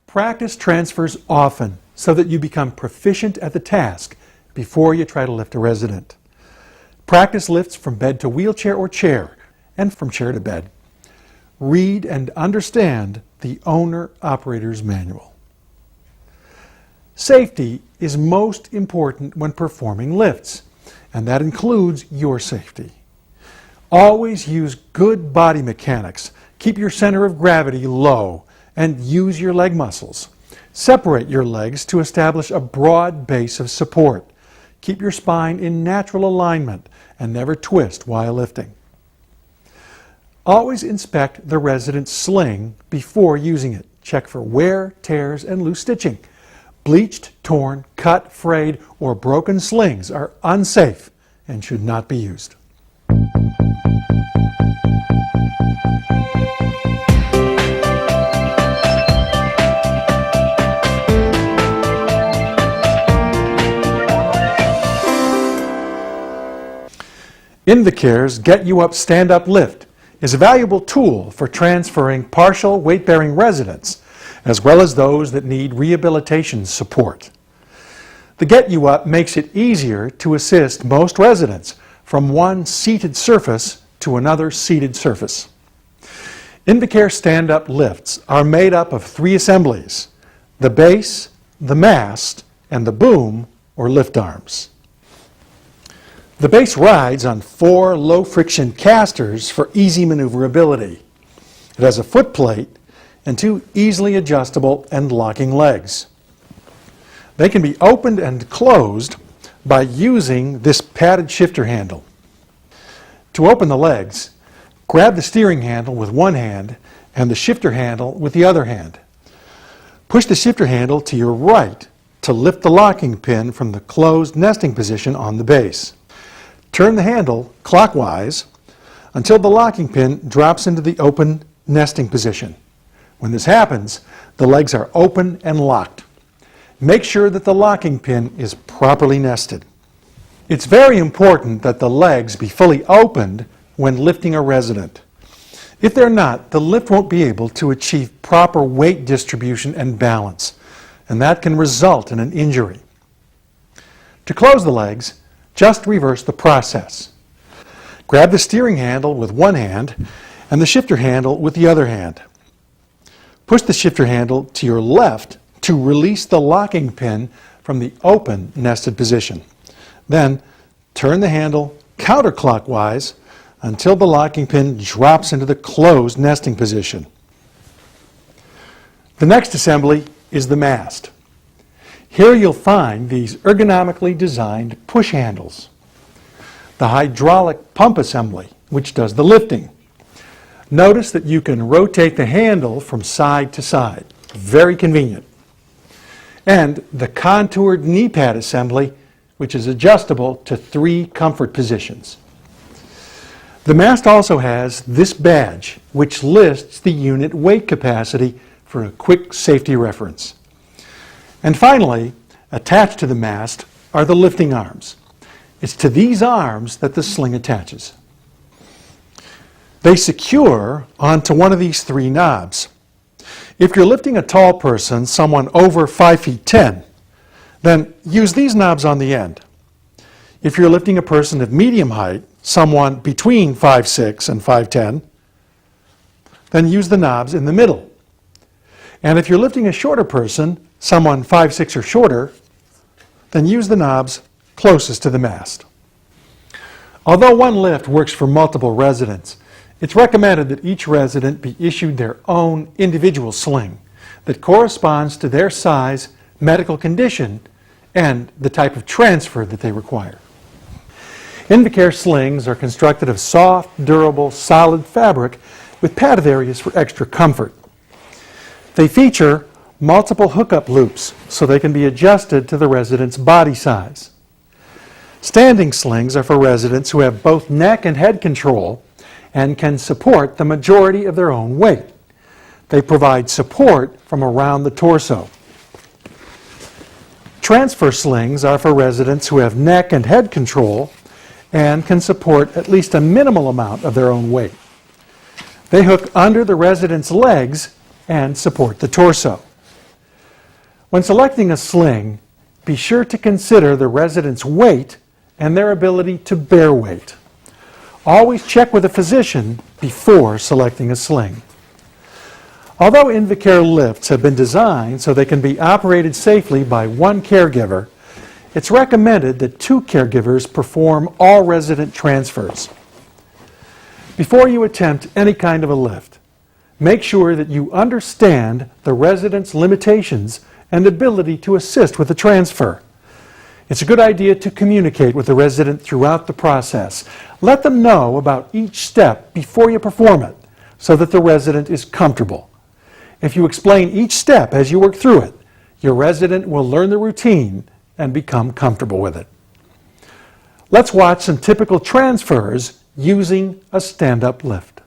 Practice transfers often so that you become proficient at the task before you try to lift a resident. Practice lifts from bed to wheelchair or chair, and from chair to bed. Read and understand the owner-operator's manual. Safety is most important when performing lifts, and that includes your safety. Always use good body mechanics. Keep your center of gravity low and use your leg muscles. Separate your legs to establish a broad base of support. Keep your spine in natural alignment and never twist while lifting. Always inspect the resident's sling before using it. Check for wear, tears, and loose stitching. Bleached, torn, cut, frayed, or broken slings are unsafe and should not be used. Invacare's Get-U-Up Stand-Up Lift is a valuable tool for transferring partial weight-bearing residents, as well as those that need rehabilitation support. The Get-U-Up makes it easier to assist most residents from one seated surface to another seated surface. Invacare stand-up lifts are made up of 3 assemblies: the base, the mast, and the boom or lift arms. The base rides on 4 low-friction casters for easy maneuverability. It has a foot plate and 2 easily adjustable and locking legs. They can be opened and closed by using this padded shifter handle. To open the legs, grab the steering handle with one hand and the shifter handle with the other hand. Push the shifter handle to your right to lift the locking pin from the closed nesting position on the base. Turn the handle clockwise until the locking pin drops into the open nesting position. When this happens, the legs are open and locked. Make sure that the locking pin is properly nested. It's very important that the legs be fully opened when lifting a resident. If they're not, the lift won't be able to achieve proper weight distribution and balance, and that can result in an injury. To close the legs, just reverse the process. Grab the steering handle with one hand and the shifter handle with the other hand. Push the shifter handle to your left to release the locking pin from the open nested position. Then turn the handle counterclockwise until the locking pin drops into the closed nesting position. The next assembly is the mast. Here you'll find these ergonomically designed push handles. The hydraulic pump assembly, which does the lifting. Notice that you can rotate the handle from side to side. Very convenient. And the contoured knee pad assembly, which is adjustable to 3 comfort positions. The mast also has this badge, which lists the unit weight capacity for a quick safety reference. And finally, attached to the mast are the lifting arms. It's to these arms that the sling attaches. They secure onto one of these 3 knobs. If you're lifting a tall person, someone over 5 feet 10, then use these knobs on the end. If you're lifting a person of medium height, someone between 5'6" and 5'10", then use the knobs in the middle. And if you're lifting a shorter person, someone 5'6" or shorter, then use the knobs closest to the mast. Although one lift works for multiple residents, it's recommended that each resident be issued their own individual sling that corresponds to their size, medical condition, and the type of transfer that they require. Invacare slings are constructed of soft, durable, solid fabric with padded areas for extra comfort. They feature multiple hookup loops so they can be adjusted to the resident's body size. Standing slings are for residents who have both neck and head control and can support the majority of their own weight. They provide support from around the torso. Transfer slings are for residents who have neck and head control and can support at least a minimal amount of their own weight. They hook under the resident's legs and support the torso. When selecting a sling, be sure to consider the resident's weight and their ability to bear weight. Always check with a physician before selecting a sling. Although Invacare lifts have been designed so they can be operated safely by one caregiver, it's recommended that 2 caregivers perform all resident transfers. Before you attempt any kind of a lift, make sure that you understand the resident's limitations and ability to assist with the transfer. It's a good idea to communicate with the resident throughout the process. Let them know about each step before you perform it so that the resident is comfortable. If you explain each step as you work through it, your resident will learn the routine and become comfortable with it. Let's watch some typical transfers using a stand-up lift.